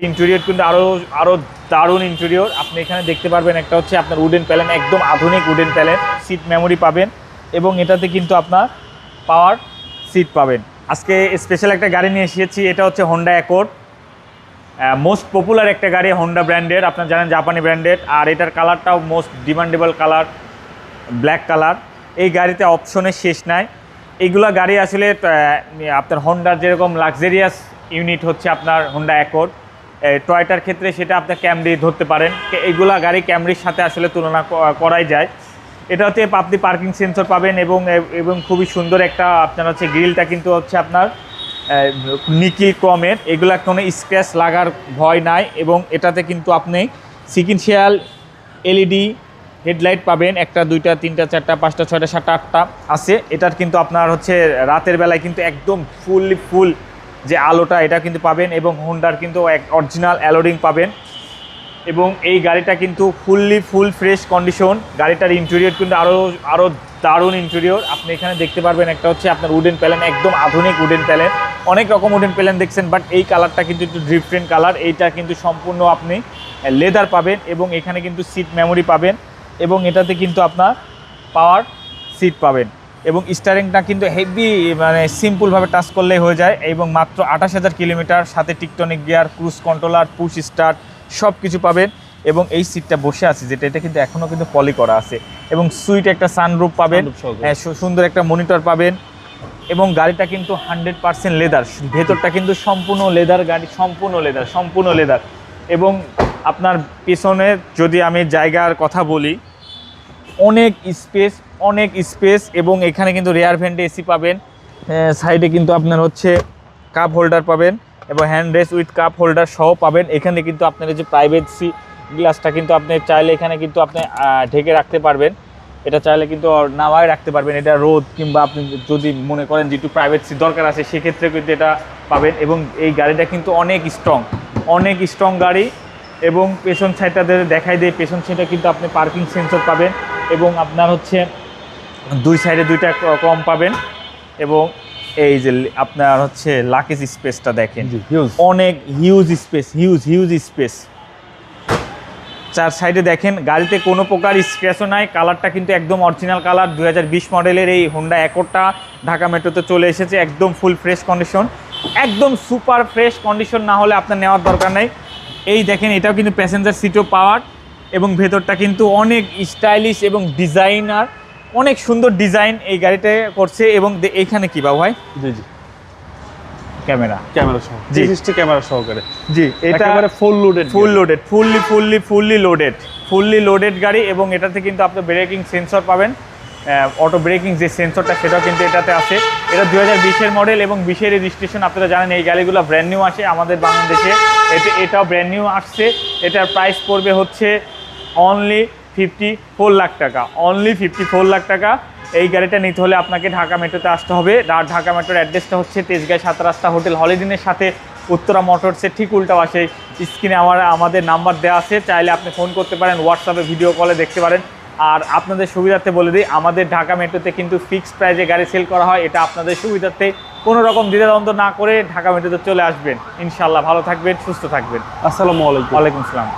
Interior কিন্তু আরো দারুণ ইন্টেরিয়র। আপনি এখানে দেখতে পারবেন একটা হচ্ছে আপনার উডেন প্যানেল, একদম আধুনিক উডেন প্যানেল, সিট মেমোরি পাবেন এবং এটাতে কিন্তু আপনার পাওয়ার সিট পাবেন। আজকে স্পেশাল একটা গাড়ি নিয়ে এসেছি, এটা হচ্ছে হোন্ডা অ্যাকর্ড, মোস্ট পপুলার একটা গাড়ি হোন্ডা ব্র্যান্ডের, আপনারা জানেন জাপানি ব্র্যান্ডেড। আর এটার কালারটাও most demandable colour, black colour. এই গাড়িতে অপশনের শেষ নাই। এইগুলা গাড়ি আসলে আপনার হোন্ডার যেরকম লাক্সারিয়াস ইউনিট হচ্ছে আপনার হোন্ডা অ্যাকর্ড, টয়টার ক্ষেত্রে সেটা আপনার ক্যামরি ধরতে পারেন। এইগুলা গাড়ি ক্যামরির সাথে আসলে তুলনা করাই যায়। এটা হচ্ছে আপনি পার্কিং সেন্সর পাবেন এবং খুবই সুন্দর একটা আপনার হচ্ছে গ্রিলটা কিন্তু হচ্ছে আপনার নিকিল ক্রমের, এগুলা কোনো স্ক্র্যাচ লাগার ভয় নাই। এবং এটাতে কিন্তু আপনি সিকুয়েন্সিয়াল এলইডি হেডলাইট পাবেন, একটা দুইটা তিনটা চারটা পাঁচটা ছয়টা সাতটা আটটা আছে। এটার কিন্তু আপনার হচ্ছে রাতের বেলায় কিন্তু একদম ফুল যে আলোটা এটা কিন্তু পাবেন। এবং হোন্ডার কিন্তু অরিজিনাল অ্যালোডিং পাবেন। এবং এই গাড়িটা কিন্তু ফুল ফ্রেশ কন্ডিশন। গাড়িটার ইন্টেরিয়র কিন্তু আরও দারুণ ইন্টেরিয়র। আপনি এখানে দেখতে পারবেন একটা হচ্ছে আপনার উডেন প্যানেল, একদম আধুনিক উডেন প্যানেল। অনেক রকম উডেন প্যানেল দেখছেন, বাট এই কালারটা কিন্তু একটু ডিফারেন্ট কালার। এইটা কিন্তু সম্পূর্ণ আপনি লেদার পাবেন এবং এখানে কিন্তু সিট মেমোরি পাবেন এবং এটাতে কিন্তু আপনার পাওয়ার সিট পাবেন। এবং স্টারিংটা কিন্তু হেভি, মানে সিম্পলভাবে টাচ করলেই হয়ে যায়। এবং মাত্র 28,000 কিলোমিটার, সাথে tiptronic gear, cruise controller, push start সব কিছু পাবেন। এবং এই সিটটা বসে আছে যেটা, এটা কিন্তু এখনও কিন্তু পলি করা আছে। এবং সুইট একটা সানরুফ পাবেন, সুন্দর একটা মনিটর পাবেন। এবং গাড়িটা কিন্তু 100% লেদার, ভেতরটা কিন্তু সম্পূর্ণ লেদার গাড়ি, সম্পূর্ণ লেদার। এবং আপনার পেছনে যদি আমি জায়গার কথা বলি, অনেক স্পেস। এবং এখানে কিন্তু রেয়ার ভেন্টে এসি পাবেন, সাইডে কিন্তু আপনার হচ্ছে কাপ হোল্ডার পাবেন এবং hand rest with cup holder সহ পাবেন। এখানে কিন্তু আপনার যে প্রাইভেসি গ্লাসটা কিন্তু আপনি চাইলে এখানে কিন্তু আপনি ঢেকে রাখতে পারবেন, এটা চাইলে কিন্তু নামায় রাখতে পারবেন। এটা রোদ কিংবা আপনি যদি মনে করেন যে একটু প্রাইভেসি দরকার আছে সেক্ষেত্রে কিন্তু এটা পাবেন। এবং এই গাড়িটা কিন্তু অনেক স্ট্রং গাড়ি। এবং পেছন সাইডটা দেখাই দেয়, পেছন সাইডে কিন্তু আপনি পার্কিং সেন্সর পাবেন এবং আপনার হচ্ছে দুই সাইডে দুইটা কম পাবেন। এবং এই যে আপনার হচ্ছে লাকেজ স্পেসটা দেখেন, অনেক হিউজ স্পেস। চার সাইডে দেখেন, গাড়িতে কোনো প্রকার স্ক্র্যাচও নাই। কালারটা কিন্তু একদম অরিজিনাল কালার। 2020 মডেলের এই হোন্ডা অ্যাকর্ডটা ঢাকা মেট্রোতে চলে এসেছে, একদম ফুল ফ্রেশ কন্ডিশন, একদম সুপার ফ্রেশ কন্ডিশন না হলে আপনার নেওয়ার দরকার নেই। এই দেখেন, এটাও কিন্তু প্যাসেঞ্জার সিটও পাওয়ার এবং ভেতরটা কিন্তু অনেক স্টাইলিশ এবং ডিজাইনার, অনেক সুন্দর ডিজাইন এই গাড়িটা করছে। এবং এইখানে কি বাবু ভাই? জি ক্যামেরা সহ, জি ক্যামেরা সহকারে, জি এটা ফুললি লোডেড গাড়ি। এবং এটাতে কিন্তু আপনি ব্রেকিং সেন্সর পাবেন, অটো ব্রেকিং যে সেন্সরটা সেটাও কিন্তু এটাতে আছে। এটা 2020 মডেল এবং 20 রেজিস্ট্রেশন। আপনারা জানেন এই গাড়িগুলো ব্র্যান্ড নিউ আসে আমাদের বাংলাদেশে, এটাও ব্র্যান্ড নিউ আসছে। এটার প্রাইস পড়বে হচ্ছে অনলি 54 লাখ টাকা। এই গাড়িটা নিতে হলে আপনাকে ঢাকা মেট্রোতে আসতে হবে। ঢাকা মেট্রোর অ্যাড্রেসটা হচ্ছে তেজগাঁও 7 রাস্তা হোটেল হলিডেনের সাথে উত্তরা মোটরসের ঠিক উল্টা পাশে। স্ক্রিনে আমাদের নাম্বার দেওয়া আছে, চাইলে আপনি ফোন করতে পারেন, হোয়াটসঅ্যাপে ভিডিও কলে দেখতে পারেন। আর আপনাদের সুবিধার্থে বলে দিই, আমাদের ঢাকা মেট্রোতে কিন্তু ফিক্সড প্রাইসে গাড়ি সেল করা হয়। এটা আপনাদের সুবিধার্থে, কোনো রকম দ্বিধাদ্বন্দ্ব না করে ঢাকা মেট্রোতে চলে আসবেন। ইনশাল্লাহ ভালো থাকবেন, সুস্থ থাকবেন। আসসালামু আলাইকুম। ওয়ালাইকুম আসসালাম।